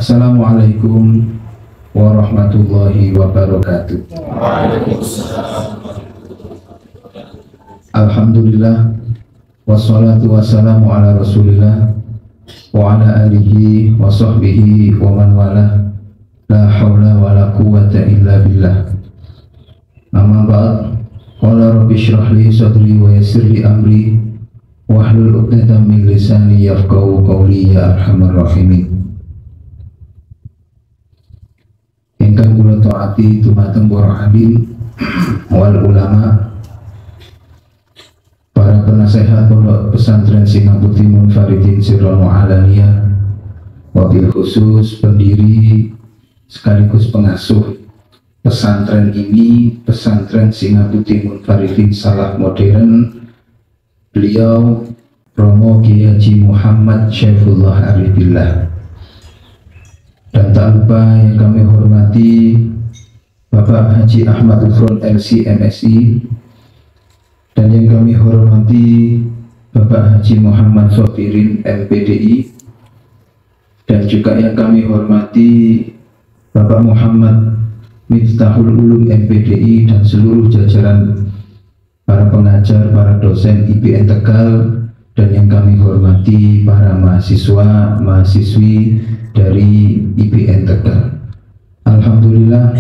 Assalamualaikum warahmatullahi wabarakatuh. Alhamdulillah, wassalatu wassalamu ala rasulillah wa ala alihi wa sahbihi wa man wala, la hawla wa la quwwata illa billah. Amma ba'd, qala rabbi shrah li sadri wa yassir li amri wahlul 'uqdatam min lisani yafqahu qawli ya arhamar rahimin. Ingkang kula taati dumateng para alim wal ulama, para penasehat pondok pesantren Singapura Munfaridin Sirron wa Alaniyah, wabil khusus pendiri sekaligus pengasuh pesantren ini, pesantren Singapura Munfaridin Salaf Modern, beliau Romo Kiai Haji Muhammad Syaifullah Arif Billah. Dan tak lupa yang kami hormati Bapak Haji Ahmad Ufron LC MSI, dan yang kami hormati Bapak Haji Muhammad Sofirin MPDI, dan juga yang kami hormati Bapak Muhammad Miftahul Ulum MPDI dan seluruh jajaran para pengajar, para dosen IPN Tegal, dan yang kami hormati para mahasiswa, mahasiswi dari IPN Tegal. Alhamdulillah,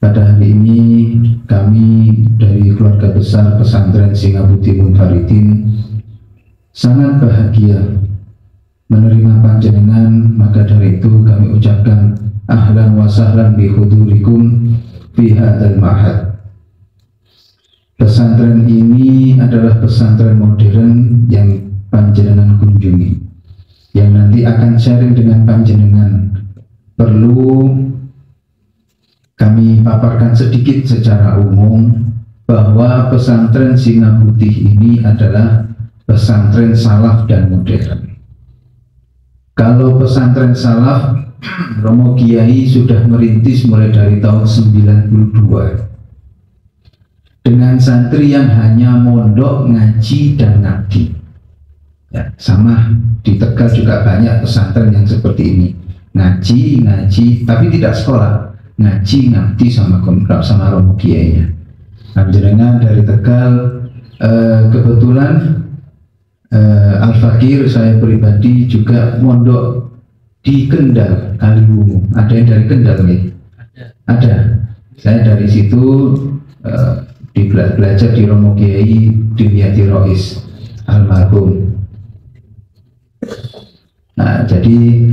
pada hari ini kami dari keluarga besar pesantren Singapura Munfaridin sangat bahagia menerima panjenengan. Maka dari itu kami ucapkan ahlan wa sahlan bi hudurikum fi hadzal ma'had. Pesantren ini adalah pesantren modern yang panjenengan kunjungi, yang nanti akan sharing dengan panjenengan. Perlu kami paparkan sedikit secara umum bahwa pesantren Singa Putih ini adalah pesantren salaf dan modern. Kalau pesantren salaf, Romo Kiai sudah merintis mulai dari tahun 92 dengan santri yang hanya mondok, ngaji, dan ngabdi. Ya, sama di Tegal juga banyak pesantren yang seperti ini, ngaji, tapi tidak sekolah, ngaji, ngabdi sama Romo Kiainya. Panjenengan dari Tegal, kebetulan Al-Fakir saya pribadi juga mondok di Kendal, Kaliwungu. Ada yang dari Kendal nih? Ada. Saya dari situ belajar di Romo Kiai Dimyati Rois almarhum. Nah, jadi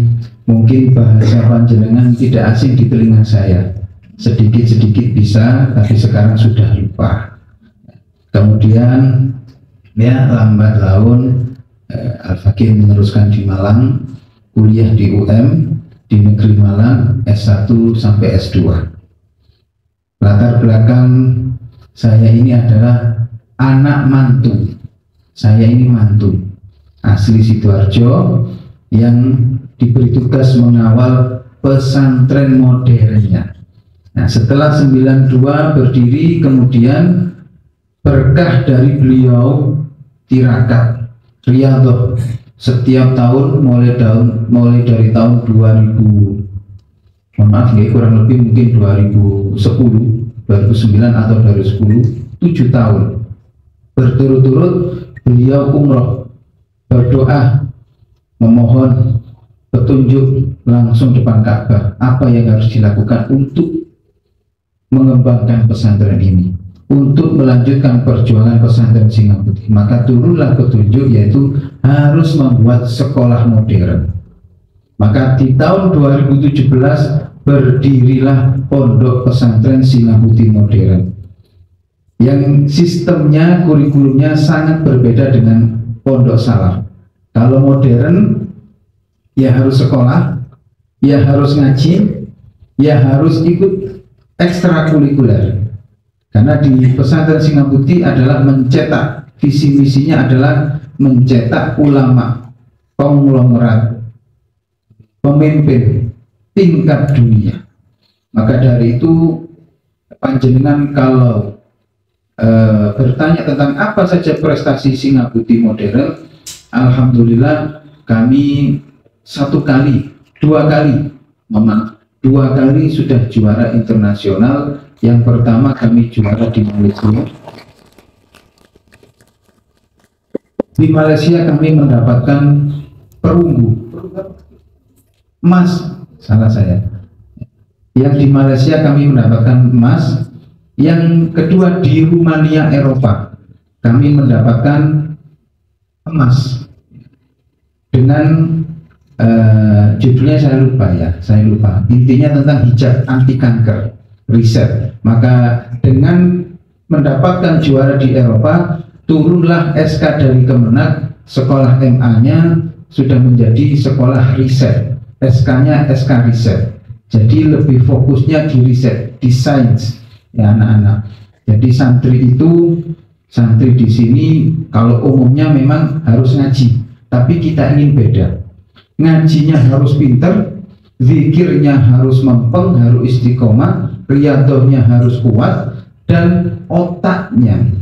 mungkin bahasa panjenengan tidak asing di telinga saya, sedikit-sedikit bisa, tapi sekarang sudah lupa. Kemudian ya lambat laun Al-Fakir meneruskan di Malang, kuliah di UM di Negeri Malang S1 sampai S2. Latar belakang saya ini adalah anak mantu. Saya ini mantu asli Sidoarjo yang diberi tugas mengawal pesantren modernnya. Nah, setelah 92 berdiri, kemudian berkah dari beliau tirakat Riyadhah setiap tahun mulai dari tahun 2000, maaf ya, kurang lebih mungkin 2009 atau dari 7 tahun berturut-turut beliau umroh, berdoa memohon petunjuk langsung depan Ka'bah apa yang harus dilakukan untuk mengembangkan pesantren ini, untuk melanjutkan perjuangan pesantren Singa Putih. Maka turunlah petunjuk, yaitu harus membuat sekolah modern. Maka di tahun 2017 berdirilah pondok pesantren Singa Putih modern, yang sistemnya, kurikulumnya sangat berbeda dengan pondok salaf. Kalau modern, ya harus sekolah, ya harus ngaji, ya harus ikut ekstrakurikuler. Karena di pesantren Singa Putih adalah mencetak, visi misinya adalah mencetak ulama, konglomerat, pemimpin tingkat dunia. Maka dari itu panjenengan kalau bertanya tentang apa saja prestasi Singa Putih modern, alhamdulillah kami satu kali, dua kali, dua kali sudah juara internasional. Yang pertama kami juara di Malaysia. Di Malaysia kami mendapatkan perunggu, emas, salah saya. Yang di Malaysia kami mendapatkan emas. Yang kedua di Rumania, Eropa, kami mendapatkan emas dengan judulnya saya lupa. Intinya tentang hijab anti kanker, riset. Maka dengan mendapatkan juara di Eropa, turunlah SK dari Kemenak, sekolah MA-nya sudah menjadi sekolah riset, SK-nya SK riset. Jadi lebih fokusnya di riset, di sains, ya anak-anak. Jadi santri di sini kalau umumnya memang harus ngaji, tapi kita ingin beda. Ngajinya harus pinter, zikirnya harus mempeng, harus istiqomah, riyadohnya harus kuat, dan otaknya,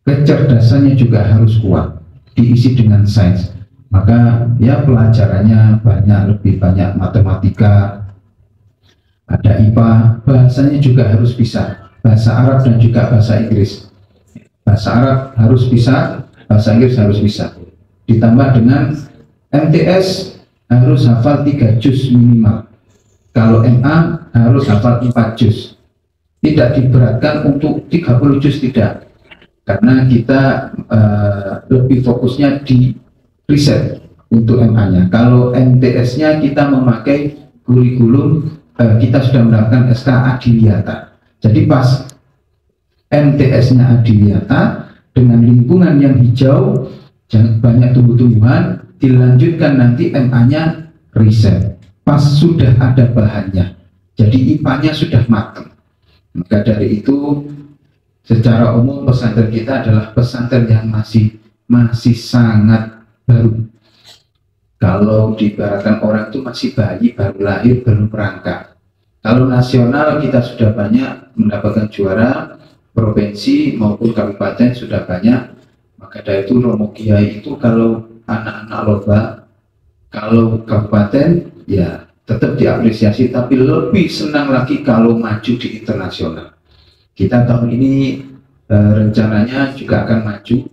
kecerdasannya juga harus kuat, diisi dengan sains. Maka ya pelajarannya lebih banyak matematika, ada IPA, bahasanya juga harus bisa, bahasa Arab dan juga bahasa Inggris. Bahasa Arab harus bisa, bahasa Inggris harus bisa. Ditambah dengan MTS harus hafal 3 juz minimal. Kalau MA harus hafal 4 juz. Tidak diberatkan untuk 30 juz, tidak. Karena kita lebih fokusnya di riset untuk MA-nya. Kalau MTS-nya kita memakai kurikulum, kita sudah mendapatkan SK Adiliyata. Jadi pas MTS-nya Adiliyata dengan lingkungan yang hijau, banyak tumbuh-tumbuhan, dilanjutkan nanti MA-nya riset. Pas sudah ada bahannya, jadi IPA-nya sudah matang. Maka dari itu, secara umum pesantren kita adalah pesantren yang masih sangat baru. Kalau diibaratkan orang itu masih bayi, baru lahir, belum merangkak. Kalau nasional kita sudah banyak mendapatkan juara, provinsi maupun kabupaten sudah banyak. Maka dari itu Romo Kiai itu kalau anak-anak lomba, kalau kabupaten ya tetap diapresiasi, tapi lebih senang lagi kalau maju di internasional. Kita tahun ini rencananya juga akan maju,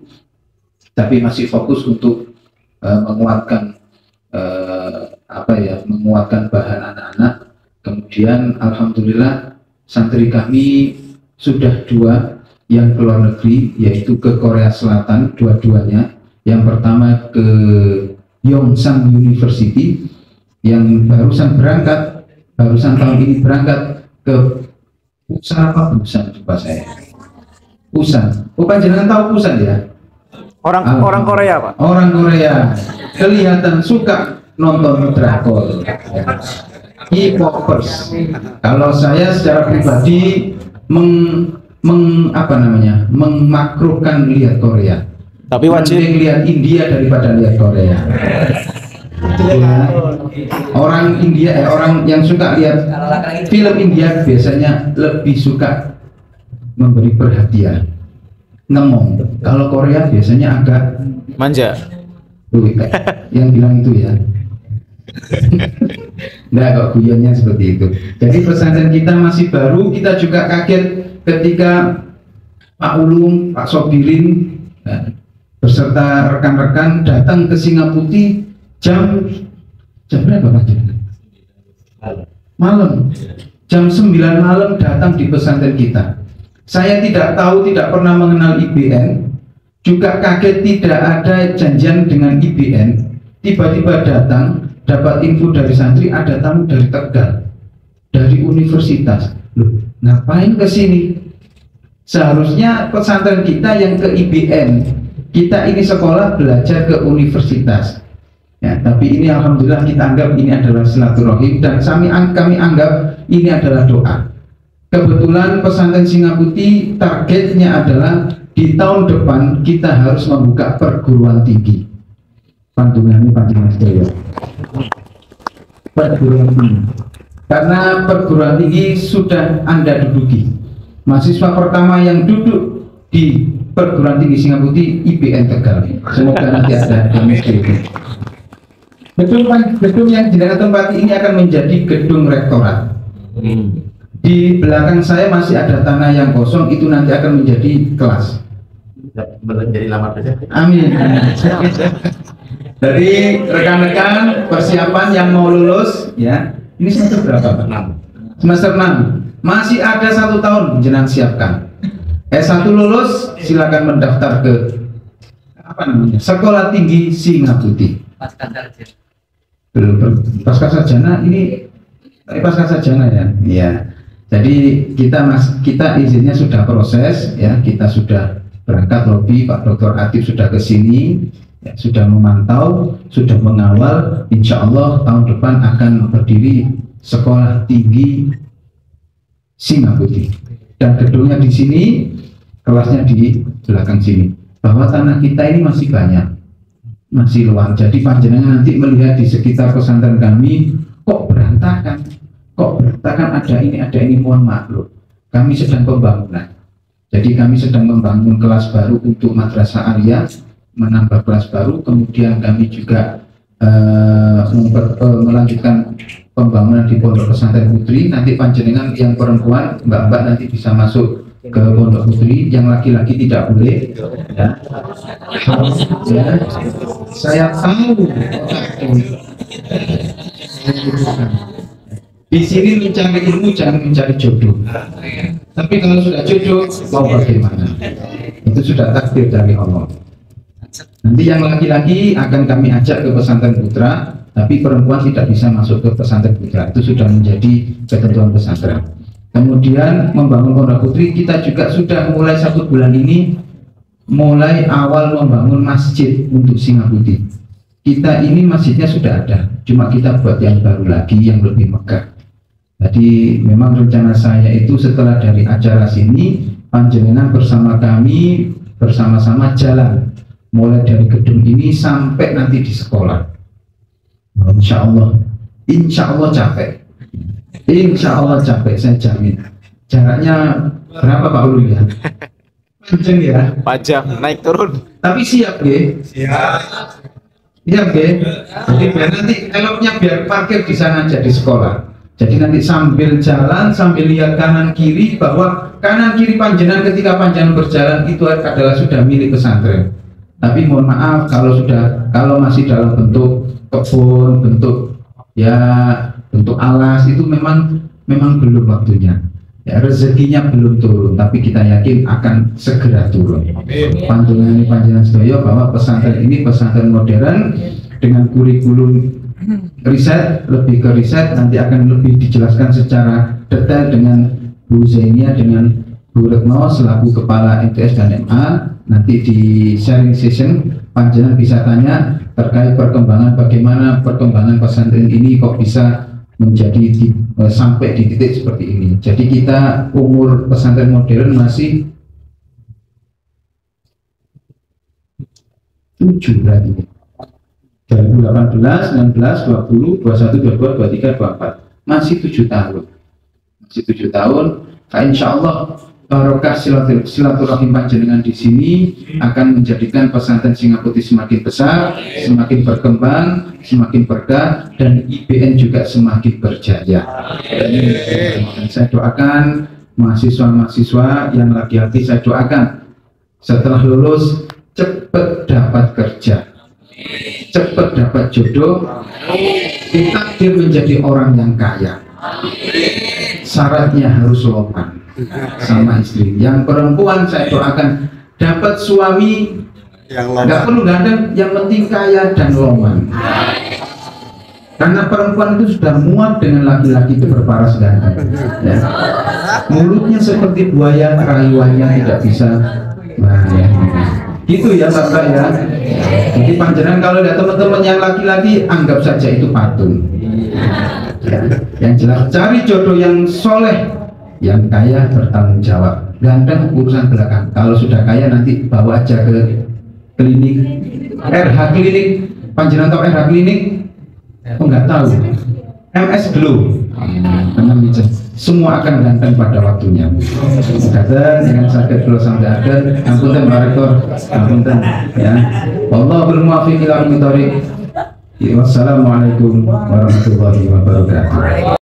tapi masih fokus untuk menguatkan menguatkan bahan anak-anak. Kemudian alhamdulillah santri kami sudah 2 yang ke luar negeri, yaitu ke Korea Selatan, dua-duanya. Yang pertama ke Yonsang University, yang barusan tahun ini berangkat ke Busan, coba saya. Busan. Oh, panjenengan tahu Busan ya? Orang Korea, Pak. Orang Korea. Kelihatan suka nonton drakor. K-popers. Kalau saya secara pribadi memakruhkan lihat Korea. Tapi wajib lihat India daripada lihat Korea. Ya. Orang India, orang yang suka lihat film India biasanya lebih suka memberi perhatian, ngemong. Kalau Korea biasanya agak manja. Yang bilang itu ya. Enggak kok, guyonnya seperti itu. Jadi pesantren kita masih baru, kita juga kaget ketika Pak Ulung, Pak Sobirin beserta rekan-rekan datang ke Singapura jam berapa Pak? Malam. Jam 9 malam datang di pesantren kita. Saya tidak tahu, tidak pernah mengenal IBN, juga kaget tidak ada janjian dengan IBN. Tiba-tiba datang, dapat info dari santri ada tamu dari Tegal, dari universitas. Loh, ngapain ke sini? Seharusnya pesantren kita yang ke IBN. Kita ini sekolah belajar ke universitas. Ya, tapi ini alhamdulillah kita anggap ini adalah silaturahim, dan kami anggap ini adalah doa. Kebetulan pesantren Singapura targetnya adalah di tahun depan kita harus membuka perguruan tinggi. Pantungannya pantungan saya. Perguruan tinggi. Karena perguruan tinggi sudah Anda duduki. Mahasiswa pertama yang duduk di perguruan tinggi Singapura IBN Tegal. Semoga nanti ada demonstrasi. Gedung yang jenengan tempati ini akan menjadi gedung rektorat. Di belakang saya masih ada tanah yang kosong, itu nanti akan menjadi kelas. Menjadi lamar kerja. Amin. Dari rekan-rekan persiapan yang mau lulus, ya, ini semester berapa, Pak? 6. Semester 6. Masih ada 1 tahun jenengan siapkan. S1 lulus, silakan mendaftar ke Sekolah Tinggi Singaputih. Belum pasca sarjana ini pasca sarjana ya. Iya. Jadi kita izinnya sudah proses ya, kita sudah berangkat lobby, Pak Dr. Atif sudah ke sini, ya, sudah memantau, sudah mengawal. Insya Allah tahun depan akan berdiri Sekolah Tinggi Singaputih. Dan gedungnya di sini, kelasnya di belakang sini. Bahwa tanah kita ini masih banyak, masih luas. Jadi panjenengan nanti melihat di sekitar pesantren kami, kok berantakan, ada ini, mohon maklum. Kami sedang pembangunan. Jadi kami sedang membangun kelas baru untuk Madrasah Alia, menambah kelas baru. Kemudian kami juga melanjutkan pembangunan di Pondok Pesantren Putri. Nanti panjenengan yang perempuan, mbak-mbak nanti bisa masuk ke Pondok Putri, yang laki-laki tidak boleh ya. Ya, saya tahu di sini mencari ilmu jangan mencari jodoh, tapi kalau sudah jodoh mau bagaimana, itu sudah takdir dari Allah. Nanti yang laki-laki akan kami ajak ke pesantren putra, tapi perempuan tidak bisa masuk ke pesantren putra, itu sudah menjadi ketentuan pesantren. Kemudian membangun Pondok Putri, kita juga sudah mulai 1 bulan ini mulai awal membangun masjid untuk Singaputih. Kita ini masjidnya sudah ada, cuma kita buat yang baru lagi yang lebih megah. Jadi memang rencana saya itu setelah dari acara sini, panjenengan bersama kami bersama-sama jalan mulai dari gedung ini sampai nanti di sekolah. Insya Allah capek. Insya Allah capek, saya jamin. Jaraknya berapa Pak Ulu ya? Panjang ya? Panjang, naik turun. Tapi siap ya? Siap ya? Jadi biar nanti eloknya biar parkir di sana aja di sekolah. Jadi nanti sambil jalan, sambil lihat kanan kiri, bahwa kanan kiri panjenengan ketika panjenengan berjalan itu adalah sudah milik pesantren. Tapi mohon maaf kalau masih dalam bentuk kebun, bentuk alas, itu memang belum waktunya. Ya, rezekinya belum turun, tapi kita yakin akan segera turun. Panjenengan sedaya bahwa pesantren ini pesantren modern dengan kurikulum riset, lebih ke riset, nanti akan lebih dijelaskan secara detail dengan Bu Zainia dengan Bu Retno selaku Kepala MTS dan MA. Nanti di sharing session panjenengan bisa tanya terkait perkembangan, bagaimana perkembangan pesantren ini kok bisa menjadi sampai di titik seperti ini. Jadi kita umur pesantren modern masih 7 berarti. 2018, 19, 20, 21, 22, 23, 24. Masih 7 tahun. Masih 7 tahun. Nah, insya Allah barokah silaturahim panjenengan di sini akan menjadikan pesantren Singaputih semakin besar, semakin berkembang, semakin berkah, dan IBN juga semakin berjaya. Dan saya doakan mahasiswa-mahasiswa yang laki-laki, saya doakan setelah lulus cepat dapat kerja, cepat dapat jodoh, ditakdir menjadi orang yang kaya. Syaratnya harus loman sama istri. Yang perempuan saya doakan dapat suami yang nggak perlu ganteng, yang penting kaya dan loman. Karena perempuan itu sudah muak dengan laki-laki itu berparas ganteng. Ya. Mulutnya seperti buaya, rayuannya tidak bisa. Nah, ya. Gitu ya Bapak ya. Jadi panjenengan kalau ada teman-teman yang laki-laki, anggap saja itu patung. Ya. Yang jelas cari jodoh yang soleh, yang kaya, bertanggung jawab. Ganteng urusan belakang. Kalau sudah kaya nanti bawa aja ke klinik, RH klinik. Panjenengan tahu RH klinik? Oh, enggak tahu. MS Glow. Semua akan ganteng pada waktunya. Kadang dengan sakit kalau sampai ada, ampunten Pak Rektor, ampunten ya. Wallahul muwaffiq ila aqwamit thoriq. Wassalamualaikum warahmatullahi wabarakatuh.